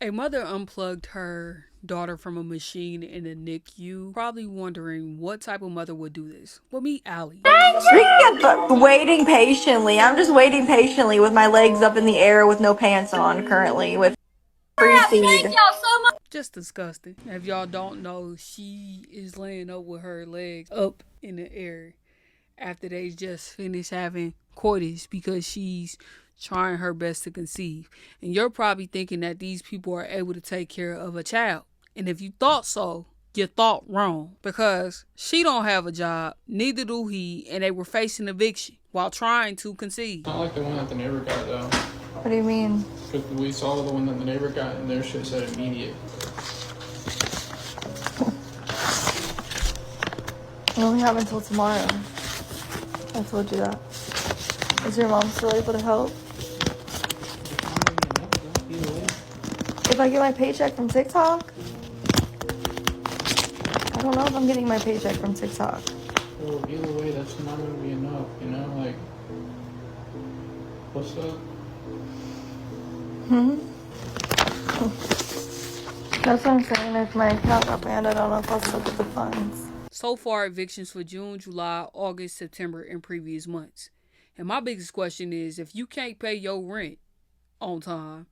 A mother unplugged her daughter from a machine in the NICU, probably wondering what type of mother would do this. Well, meet Allie. Speaking of waiting patiently, I'm just waiting patiently with my legs up in the air with no pants on currently with free seed. Just disgusting. If y'all don't know, she is laying up with her legs up in the air after they just finished having coitus because she's trying her best to conceive. And you're probably thinking that these people are able to take care of a child. And if you thought so, you thought wrong, because she don't have a job, neither do he, and they were facing eviction while trying to conceive. Not like the one that the neighbor got though. What do you mean? Because we saw the one that the neighbor got and their shit said immediate. We only have until tomorrow. I told you that. Is your mom still able to help? If I get my paycheck from TikTok? I don't know if I'm getting my paycheck from TikTok. Well, either way, that's not going to be enough, you know? Like, what's up? That's what I'm saying. If my account got banned, I don't know if I'll still get the funds. So far, evictions for June, July, August, September, and previous months. And my biggest question is, if you can't pay your rent on time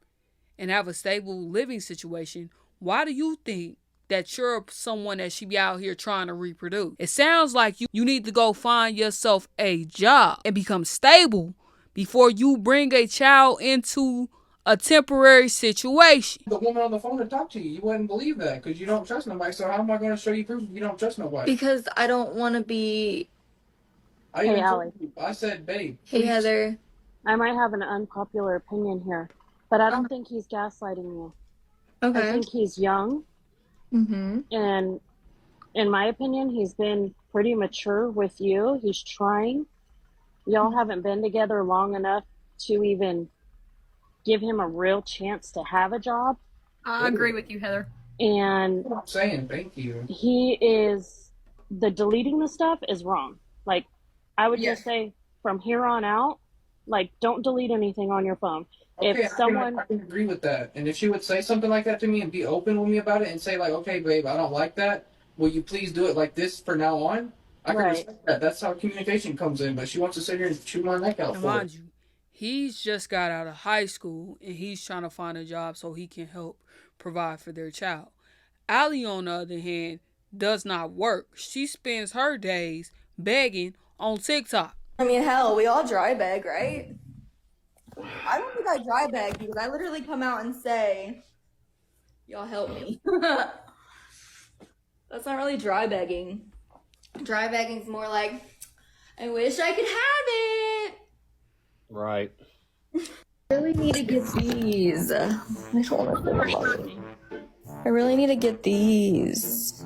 and have a stable living situation, why do you think that you're someone that should be out here trying to reproduce? It sounds like you need to go find yourself a job and become stable before you bring a child into a temporary situation. The woman on the phone to talk to you, you wouldn't believe that because you don't trust nobody. So how am I going to show you proof if you don't trust nobody? Because I don't want to be... Hey, Allie. I said, babe. Hey, Heather. I might have an unpopular opinion here, but I don't think he's gaslighting you. Okay. I think he's young, and in my opinion, he's been pretty mature with you. He's trying. Y'all haven't been together long enough to even give him a real chance to have a job. I agree with you, Heather. And I'm saying thank you. the deleting the stuff is wrong. Like, I would just say from here on out, like, don't delete anything on your phone. Okay, If someone... I can agree with that. And if she would say something like that to me and be open with me about it and say, like, okay, babe, I don't like that. Will you please do it like this from now on? I can respect that. That's how communication comes in. But she wants to sit here and chew my neck out And for mind it. you, he's just got out of high school and he's trying to find a job so he can help provide for their child. Allie, on the other hand, does not work. She spends her days begging on TikTok. I mean, hell, we all dry beg, right? I don't think I dry beg because I literally come out and say, y'all help me. That's not really dry begging. Dry begging is more like, I wish I could have it. Right. I really need to get these. I really need to get these.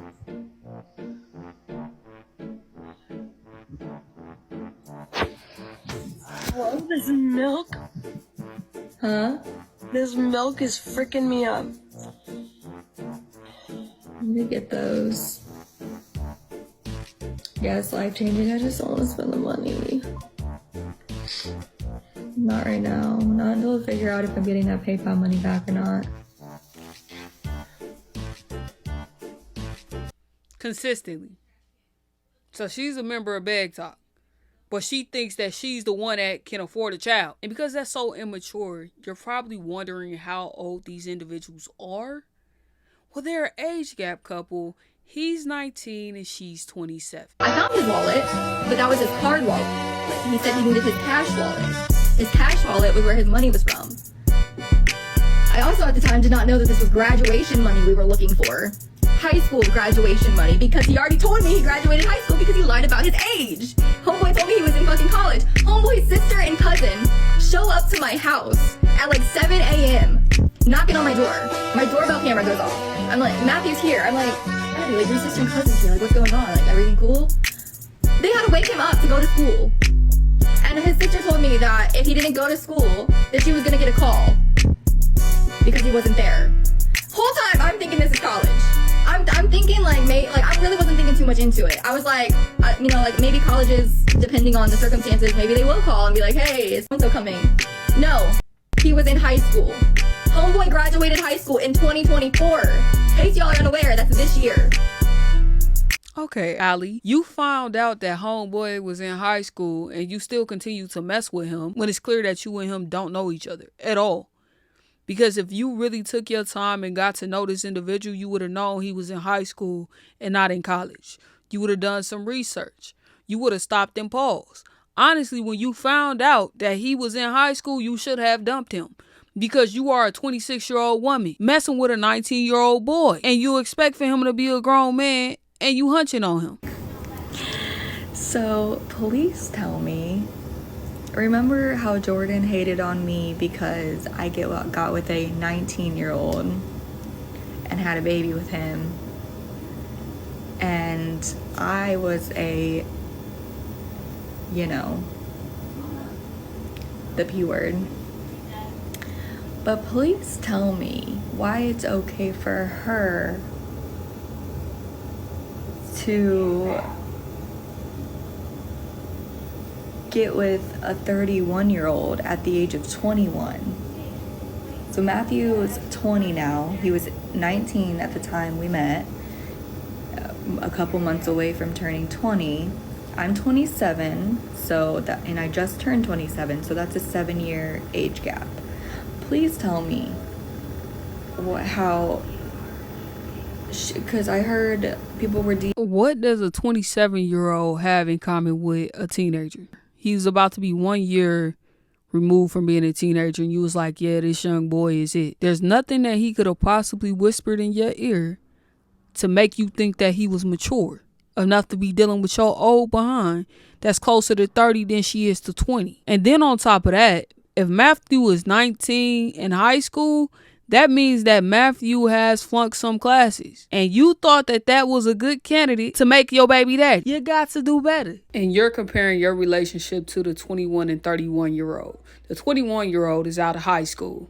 Whoa, this milk. Huh? This milk is freaking me up. I need to get those. Yeah, it's life changing. I just don't want to spend the money. Not right now. Not until I figure out if I'm getting that PayPal money back or not. Consistently. So she's a member of Beg Talk, but she thinks that she's the one that can afford a child. And because that's so immature, you're probably wondering how old these individuals are. Well, they're an age gap couple. He's 19 and she's 27. I found his wallet, but that was his card wallet. He said he needed his cash wallet. His cash wallet was where his money was from. I also at the time did not know that this was graduation money we were looking for. High school graduation money, because he already told me he graduated high school because he lied about his age. Homeboy told me he was in fucking college. Homeboy's sister and cousin show up to my house at like 7 a.m. knocking on my door. My doorbell camera goes off. I'm like, Matthew's here. I'm like, Matthew, like, your sister and cousin's here. Like, what's going on? Like, everything cool? They had to wake him up to go to school. And his sister told me that if he didn't go to school, that she was gonna get a call because he wasn't there. Whole time I'm thinking this is college. I'm thinking like I really wasn't thinking too much into it. I was like, like maybe colleges, depending on the circumstances, maybe they will call and be like, hey, is so-and-so coming? No, he was in high school. Homeboy graduated high school in 2024. In case y'all are unaware, that's this year. Okay, Allie, you found out that homeboy was in high school and you still continue to mess with him when it's clear that you and him don't know each other at all. Because if you really took your time and got to know this individual, you would have known he was in high school and not in college. You would have done some research. You would have stopped and paused. Honestly, when you found out that he was in high school, you should have dumped him. Because you are a 26-year-old woman messing with a 19-year-old boy. And you expect for him to be a grown man and you hunching on him. So, police tell me, remember how Jordan hated on me because I got with a 19-year-old and had a baby with him, and I was the P word. But police tell me why it's okay for her to get with a 31-year-old at the age of 21. So Matthew is 20 now. He was 19 at the time we met, a couple months away from turning 20. I'm 27, and I just turned 27, so that's a 7-year age gap. Please tell me because I heard people were What does a 27-year-old have in common with a teenager? He's about to be 1 year removed from being a teenager, and you was like, yeah, this young boy is it. There's nothing that he could have possibly whispered in your ear to make you think that he was mature enough to be dealing with your old behind that's closer to 30 than she is to 20. And then on top of that, if Matthew is 19 in high school, that means that Matthew has flunked some classes. And you thought that that was a good candidate to make your baby daddy. You got to do better. And you're comparing your relationship to the 21 and 31-year-old. The 21-year-old is out of high school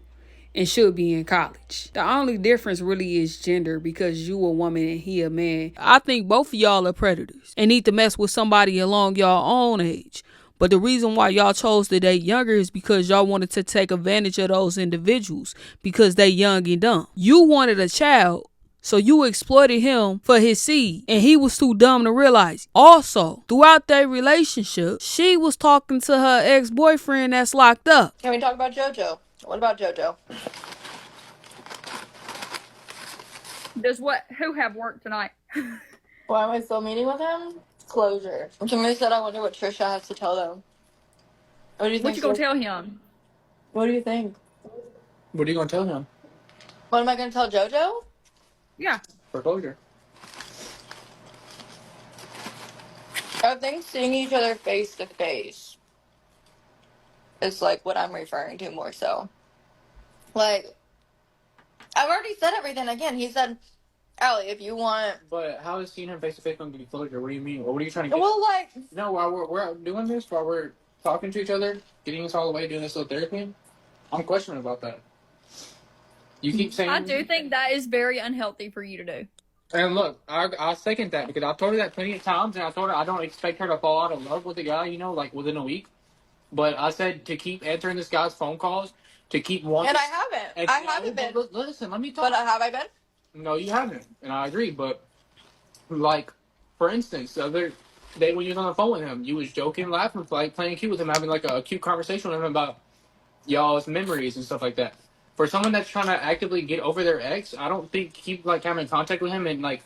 and should be in college. The only difference really is gender, because you a woman and he a man. I think both of y'all are predators and need to mess with somebody along y'all own age. But the reason why y'all chose to date younger is because y'all wanted to take advantage of those individuals because they young and dumb. You wanted a child, so you exploited him for his seed, and he was too dumb to realize it. Also, throughout their relationship, she was talking to her ex-boyfriend that's locked up. Can we talk about JoJo? What about JoJo? Who have work tonight? Why am I still meeting with him? Closure. Somebody said I wonder what Trisha has to tell them. What do you think? What you gonna tell him? What do you think? What are you gonna tell him? What am I gonna tell JoJo? Yeah. For closure. I think seeing each other face to face is like what I'm referring to more so. Like, I've already said everything again. He said, Allie, if you want. But how is seeing him face to face going to be closure? What do you mean? What are you trying to get? Well, like. No, while we're doing this, while we're talking to each other, getting us all the way, doing this little therapy, I'm questioning about that. You keep saying. I do think that is very unhealthy for you to do. And look, I second that because I've told her that plenty of times, and I told her I don't expect her to fall out of love with the guy, like within a week. But I said to keep answering this guy's phone calls, to keep wanting. And I haven't. I haven't been. Listen, let me talk. But have I been? No, you haven't, and I agree. But like, for instance, the other day when you was on the phone with him, you was joking, laughing, like playing cute with him, having like a cute conversation with him about y'all's memories and stuff like that. For someone that's trying to actively get over their ex, I don't think keep like having contact with him and like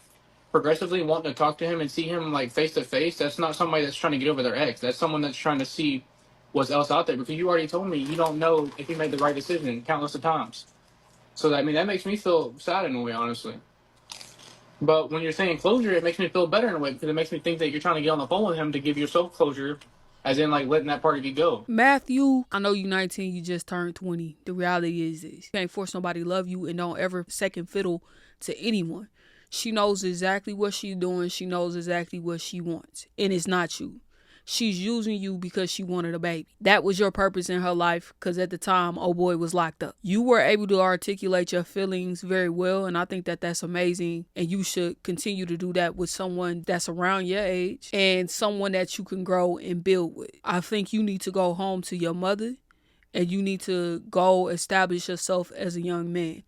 progressively wanting to talk to him and see him like face to face. That's not somebody that's trying to get over their ex. That's someone that's trying to see what's else out there. Because you already told me you don't know if he made the right decision countless of times. So that makes me feel sad in a way, honestly. But when you're saying closure, it makes me feel better in a way because it makes me think that you're trying to get on the phone with him to give yourself closure, as in like letting that part of you go. Matthew, I know you're 19, you just turned 20. The reality is this. You can't force nobody to love you, and don't ever second fiddle to anyone. She knows exactly what she's doing. She knows exactly what she wants, and it's not you. She's using you because she wanted a baby. That was your purpose in her life, because at the time, old boy was locked up. You were able to articulate your feelings very well, and I think that that's amazing, and you should continue to do that with someone that's around your age and someone that you can grow and build with. I think you need to go home to your mother and you need to go establish yourself as a young man.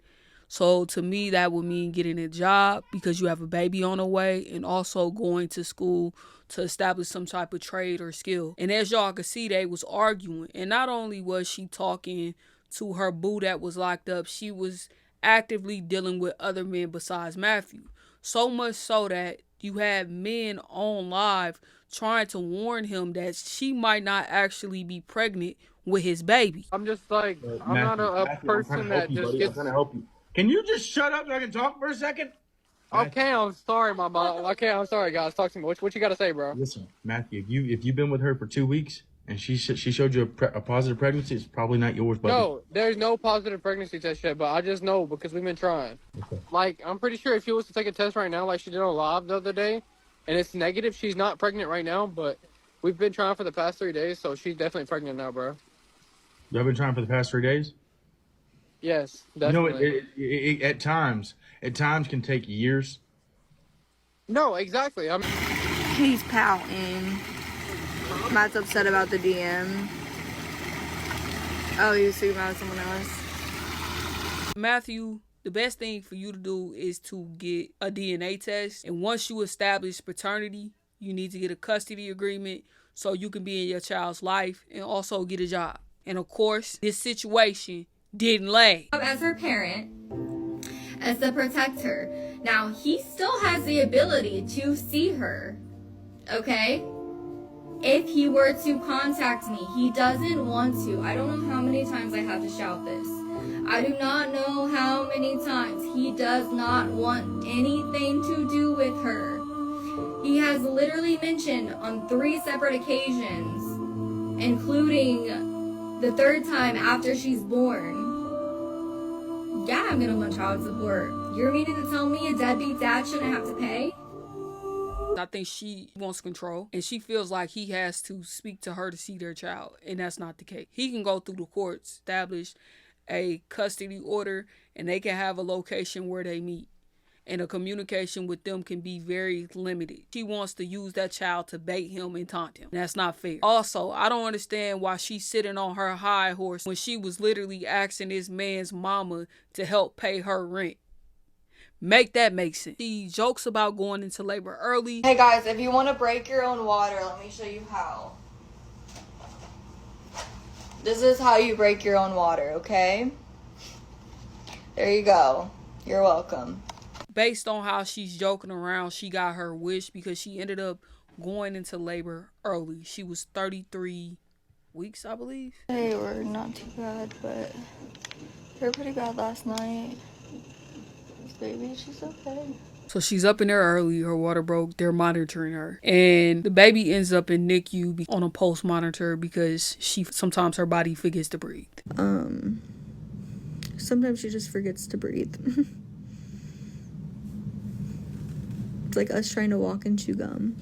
So to me, that would mean getting a job because you have a baby on the way, and also going to school to establish some type of trade or skill. And as y'all can see, they was arguing. And not only was she talking to her boo that was locked up, she was actively dealing with other men besides Matthew. So much so that you had men on live trying to warn him that she might not actually be pregnant with his baby. I'm just like, I'm not a person that just gets. I'm trying to help you. Can you just shut up so I can talk for a second? Okay, I'm sorry, my mom. Okay, I'm sorry, guys. Talk to me. What you got to say, bro? Listen, Matthew, if you've been with her for 2 weeks and she showed you a positive pregnancy, it's probably not yours, buddy. No, there's no positive pregnancy test yet, but I just know because we've been trying. Okay. Like, I'm pretty sure if she was to take a test right now, like she did on live the other day, and it's negative, she's not pregnant right now, but we've been trying for the past 3 days, so she's definitely pregnant now, bro. Y'all been trying for the past 3 days? Yes, definitely. You know, at times can take years. No, exactly. He's pouting. Matt's upset about the DM. Oh, he was speaking about someone else. Matthew, the best thing for you to do is to get a DNA test. And once you establish paternity, you need to get a custody agreement so you can be in your child's life and also get a job. And of course, this situation didn't last. As her parent, as the protector. Now, he still has the ability to see her, okay? If he were to contact me, he doesn't want to. I don't know how many times I have to shout this. I do not know how many times. He does not want anything to do with her. He has literally mentioned on 3 separate occasions, including the 3rd time after she's born, yeah, I'm gonna want child support. You're meaning to tell me a deadbeat dad shouldn't have to pay? I think she wants control, and she feels like he has to speak to her to see their child, and that's not the case. He can go through the courts, establish a custody order, and they can have a location where they meet. And a communication with them can be very limited. She wants to use that child to bait him and taunt him. That's not fair. Also, I don't understand why she's sitting on her high horse when she was literally asking this man's mama to help pay her rent. Make that make sense. She jokes about going into labor early. Hey guys, if you want to break your own water, let me show you how. This is how you break your own water, okay? There you go. You're welcome. Based on how she's joking around, she got her wish because she ended up going into labor early. She was 33 weeks, I believe. They were not too bad, but they were pretty bad last night. This baby, she's okay. So she's up in there early. Her water broke. They're monitoring her. And the baby ends up in NICU on a pulse monitor because sometimes her body forgets to breathe. Sometimes she just forgets to breathe. It's like us trying to walk and chew gum.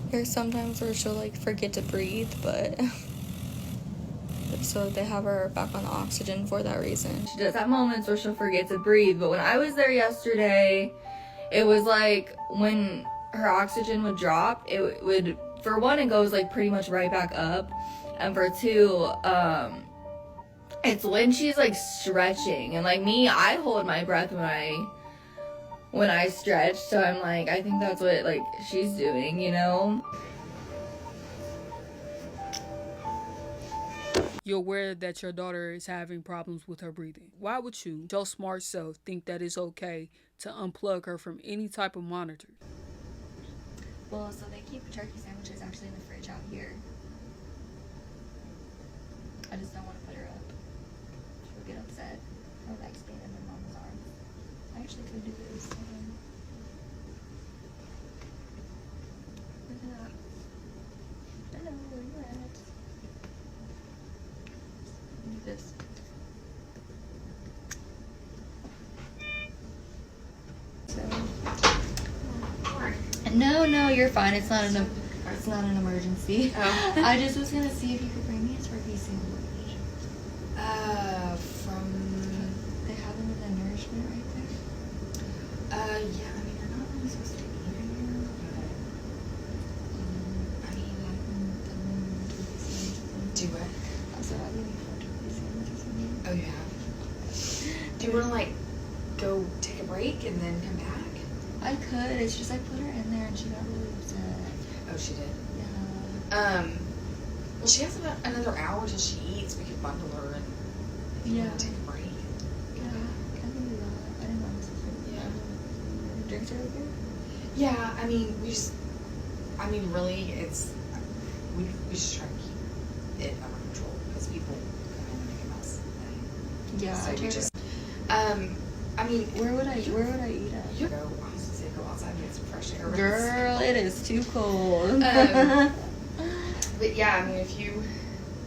There's sometimes where she'll like forget to breathe, but so they have her back on oxygen for that reason. She does have moments where she'll forget to breathe, but when I was there yesterday, it was like when her oxygen would drop, it would, for one, it goes like pretty much right back up, and for 2, it's when she's like stretching, and like me, I hold my breath when I stretch, so I'm like, I think that's what like she's doing, you know? You're aware that your daughter is having problems with her breathing. Why would you, your smart self, think that it's okay to unplug her from any type of monitor? Well, so they keep turkey sandwiches actually in the fridge out here. I just don't want to put her up. She'll get upset. Her legs being in her mom's arms. I actually could do this. Look at that. Hello, where you at? Do this. So. No, you're fine. It's not an emergency. Oh. I just was gonna see if you could bring me a turkey sandwich. They have them in the nourishment right there. Yeah. I mean, you're not really supposed to eat it here, but I mean, I can put them Do you want to like go take a break and then come back? I could. It's just I put her in there and she got really upset. Oh, she did. Yeah. Well, she has about another hour till she eats. We could bundle her and if you want to take a break. Yeah. Can we do that? I didn't know this was Yeah. Drinks are okay? Yeah, I mean, really, it's, we just try to keep it under control because people come in and make a mess. Yeah. So we just, I mean, Where would I eat at? you go, I was gonna say go outside and get some fresh air. Girl, it is too cold. But yeah, I mean, if you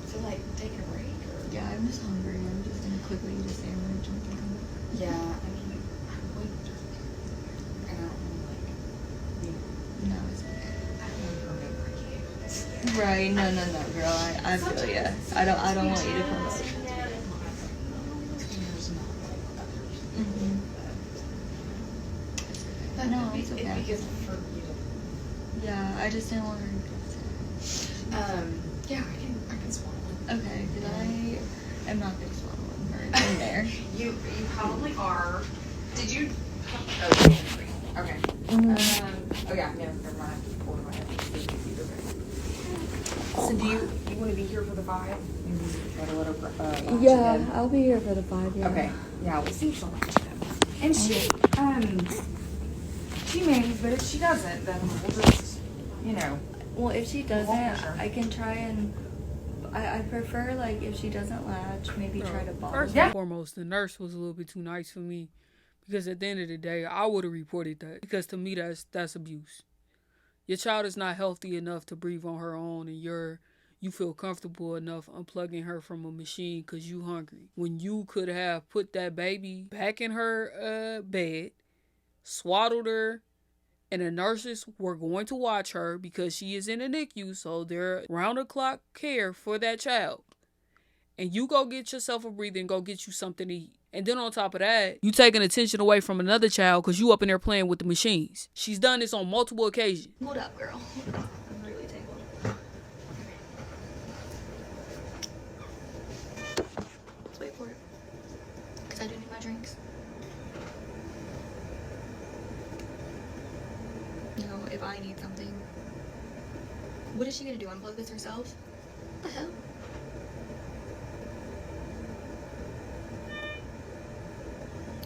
feel like taking a break or. Yeah, I'm just hungry. I'm just gonna quickly eat a sandwich and then come back. Yeah, I mean, I'm waiting for and I don't know, like, you know, No, it's okay. I don't want to remember you. Right, no, girl. I feel ya. I don't want you to come up. Mm-hmm. But No, it's okay. It'd be good for you to. Yeah, I just didn't want her to get Yeah, I can swallow it. upset. Okay, because I am not big swallowing her in there. You probably are. Did you? Oh, okay. Okay. Oh yeah, no, never mind. Hold on, I have to speak with you. Okay. So do you want to be here for the 5? Maybe try to let her. Yeah, I'll be here for the 5. Yeah. Okay. Yeah, we'll see if she'll let you know. And she may, but if she doesn't, then we'll just, Well, if she doesn't, pressure. I can try and. I prefer like if she doesn't latch, maybe try to bottle. First and foremost, the nurse was a little bit too nice for me, because at the end of the day, I would have reported that, because to me that's abuse. Your child is not healthy enough to breathe on her own, and you feel comfortable enough unplugging her from a machine because you hungry, when you could have put that baby back in her bed, swaddled her, and the nurses were going to watch her because she is in a NICU, so they're round-the-clock care for that child. And you go get yourself a breather and go get you something to eat. And then on top of that, you taking attention away from another child because you up in there playing with the machines. She's done this on multiple occasions. Hold up, girl. Hold up. I'm really tangled. Let's wait for it. Because I do need my drinks. No, if I need something. What is she going to do? Unplug this herself? What the hell?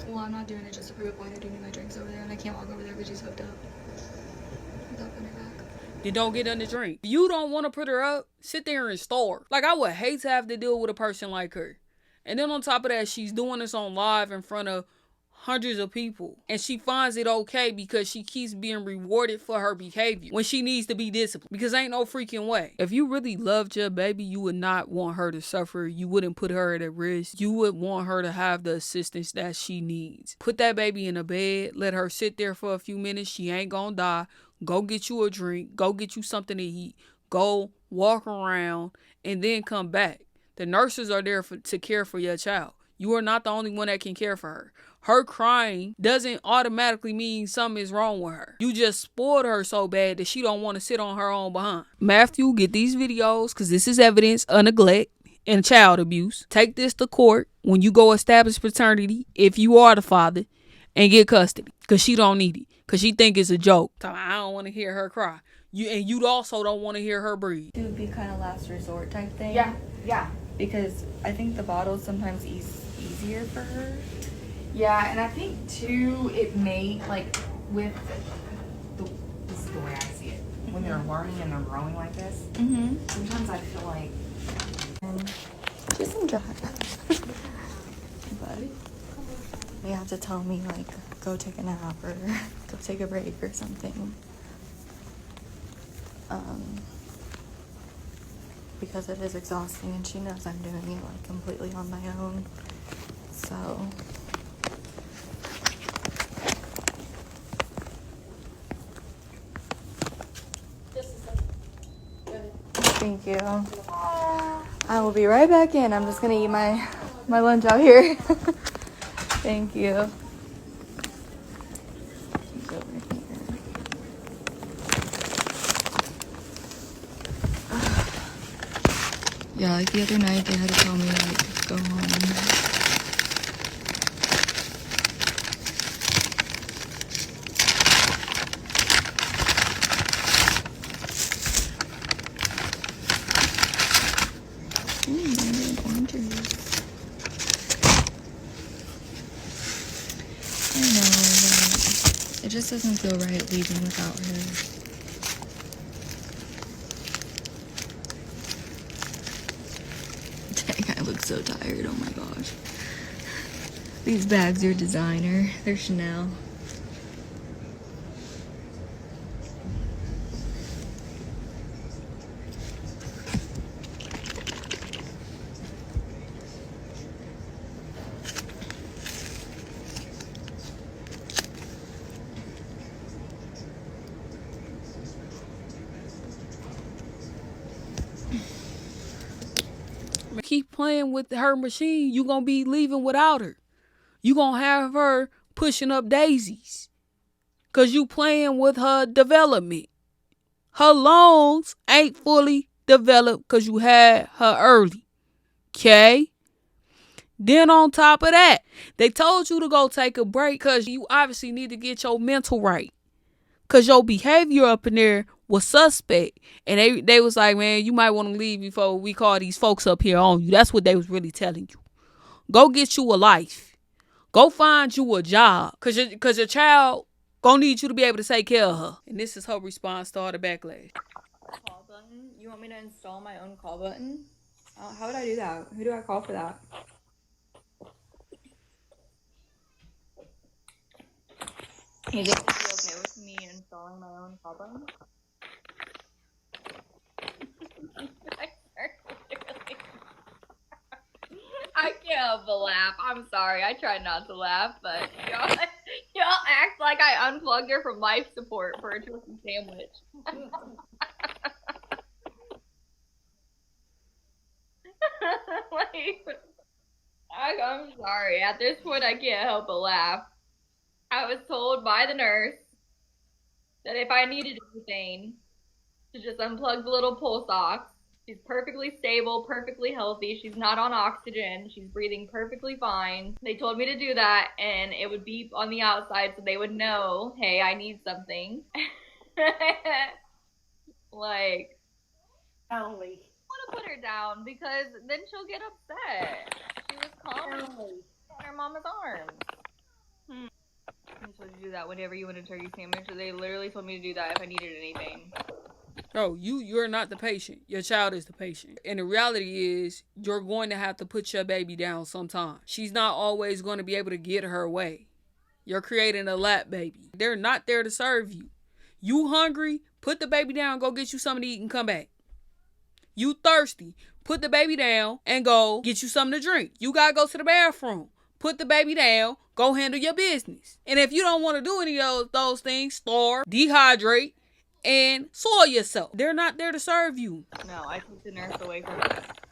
Well, I'm not doing it just to prove a point. I do need my drinks over there, and I can't walk over there because she's hooked up. Without putting her back. Then don't get on the drink. If you don't want to put her up, sit there and starve. Like, I would hate to have to deal with a person like her. And then on top of that, she's doing this on live in front of hundreds of people, and she finds it okay because she keeps being rewarded for her behavior when she needs to be disciplined, because ain't no freaking way. If you really loved your baby, you would not want her to suffer. You wouldn't put her at risk. You would want her to have the assistance that she needs. Put that baby in a bed, let her sit there for a few minutes. She ain't gonna die. Go get you a drink, go get you something to eat, go walk around, and then come back. The nurses are there to care for your child. You are not the only one that can care for her. Her crying doesn't automatically mean something is wrong with her. You just spoiled her so bad that she don't want to sit on her own behind. Matthew, get these videos, because this is evidence of neglect and child abuse. Take this to court when you go establish paternity, if you are the father, and get custody, because she don't need it, because she think it's a joke. I don't want to hear her cry. You also don't want to hear her breathe. It would be kind of last resort type thing. Yeah. Because I think the bottles sometimes easier for her. Yeah, and I think too, it may, like, with this is the way I see it. When they're learning and they're growing like this, sometimes I feel like. Just enjoy. But they have to tell me, like, go take a nap or go take a break or something. Because it is exhausting, and she knows I'm doing it like completely on my own. So thank you. I will be right back in. I'm just gonna eat my lunch out here. Thank you. She's over here. Yeah, like the other night they had to tell me like go home. It just doesn't feel right leaving without her. Dang, I look so tired. Oh my gosh. These bags are designer. They're Chanel. Keep playing with her machine, you gonna be leaving without her. You gonna have her pushing up daisies. Cause you playing with her development. Her lungs ain't fully developed cause you had her early. Okay? Then on top of that, they told you to go take a break cause you obviously need to get your mental right. Cause your behavior up in there was suspect. And they was like, man, you might want to leave before we call these folks up here on you. That's what they was really telling you. Go get you a life. Go find you a job. Cause your child gonna need you to be able to take care of her. And this is her response to all the backlash. Call button? You want me to install my own call button? How would I do that? Who do I call for that? You think it'd be okay with me installing my own call button? I can't help but laugh. I'm sorry. I tried not to laugh, but y'all act like I unplugged her from life support for a turkey sandwich. I'm sorry. At this point, I can't help but laugh. I was told by the nurse that if I needed anything, to just unplug the little pulse ox. She's perfectly stable, perfectly healthy. She's not on oxygen. She's breathing perfectly fine. They told me to do that, and it would beep on the outside so they would know, hey, I need something. Like, Allie. I want to put her down because then she'll get upset. She was calm in her mama's arms. They told you to do that whenever you want a turkey sandwich. They literally told me to do that if I needed anything. Oh, you're not the patient. Your child is the patient. And the reality is you're going to have to put your baby down sometime. She's not always going to be able to get her way. You're creating a lap baby. They're not there to serve you. You hungry? Put the baby down, go get you something to eat and come back. You thirsty? Put the baby down and go get you something to drink. You gotta go to the bathroom. Put the baby down, go handle your business. And if you don't want to do any of those things, starve, dehydrate, and soil yourself. They're not there to serve you. No, I took the nurse away from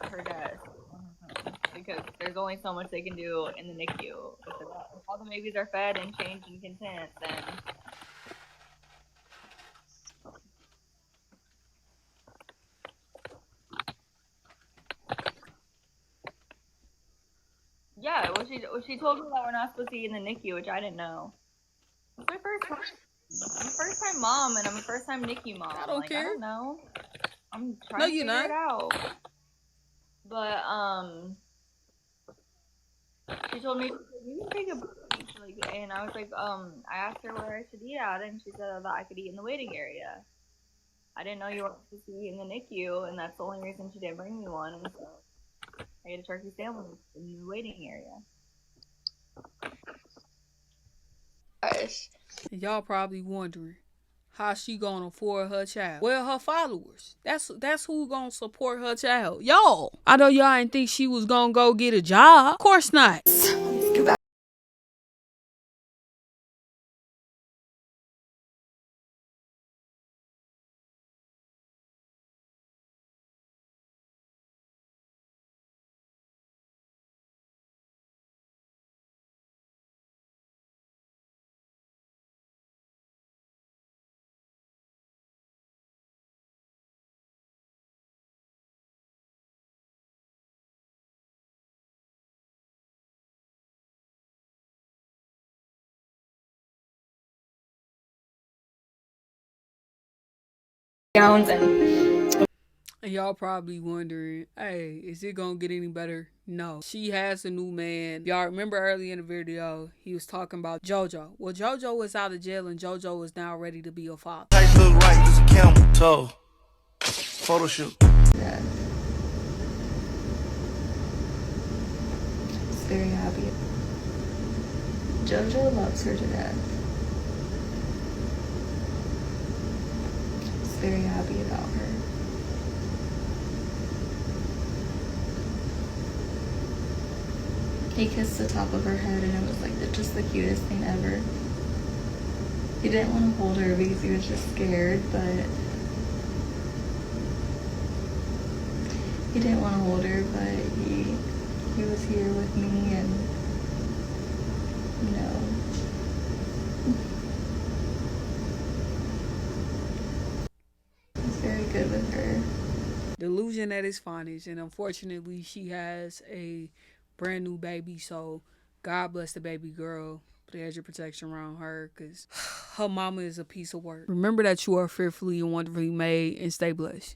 her desk because there's only so much they can do in the NICU. If all the babies are fed and changed and content, then yeah. Well, she told me that we're not supposed to eat in the NICU, which I didn't know. It's my first time. I'm a first time mom and I'm a first time NICU mom. I don't care. I don't know. I'm trying to figure it out. But she told me you can take a break, and I was like, I asked her where I should eat at, and she said that I could eat in the waiting area. I didn't know you weren't supposed to eat in the NICU, and that's the only reason she didn't bring me one. And so I ate a turkey sandwich in the waiting area. Guys. Y'all probably wondering how she gonna afford her child. Well, her followers. That's who gonna support her child. Y'all. I know y'all didn't think she was gonna go get a job. Of course not. Gowns and And y'all probably wondering, hey, is it gonna get any better? No. She has a new man. Y'all remember early in the video, he was talking about JoJo. Well, JoJo was out of jail and JoJo is now ready to be a father. Look right, just a camel toe. Photo shoot. Yeah. She's very happy. JoJo loves her to death. He's very happy about her. He kissed the top of her head and it was like just the cutest thing ever. He didn't want to hold her because he was just scared, but he didn't want to hold her, but he was here with me and, you know. He's very good with her. Delusion at its finest, and unfortunately she has a brand new baby, so God bless the baby girl. Put a hedge of protection around her because her mama is a piece of work. Remember that you are fearfully and wonderfully made, and stay blessed.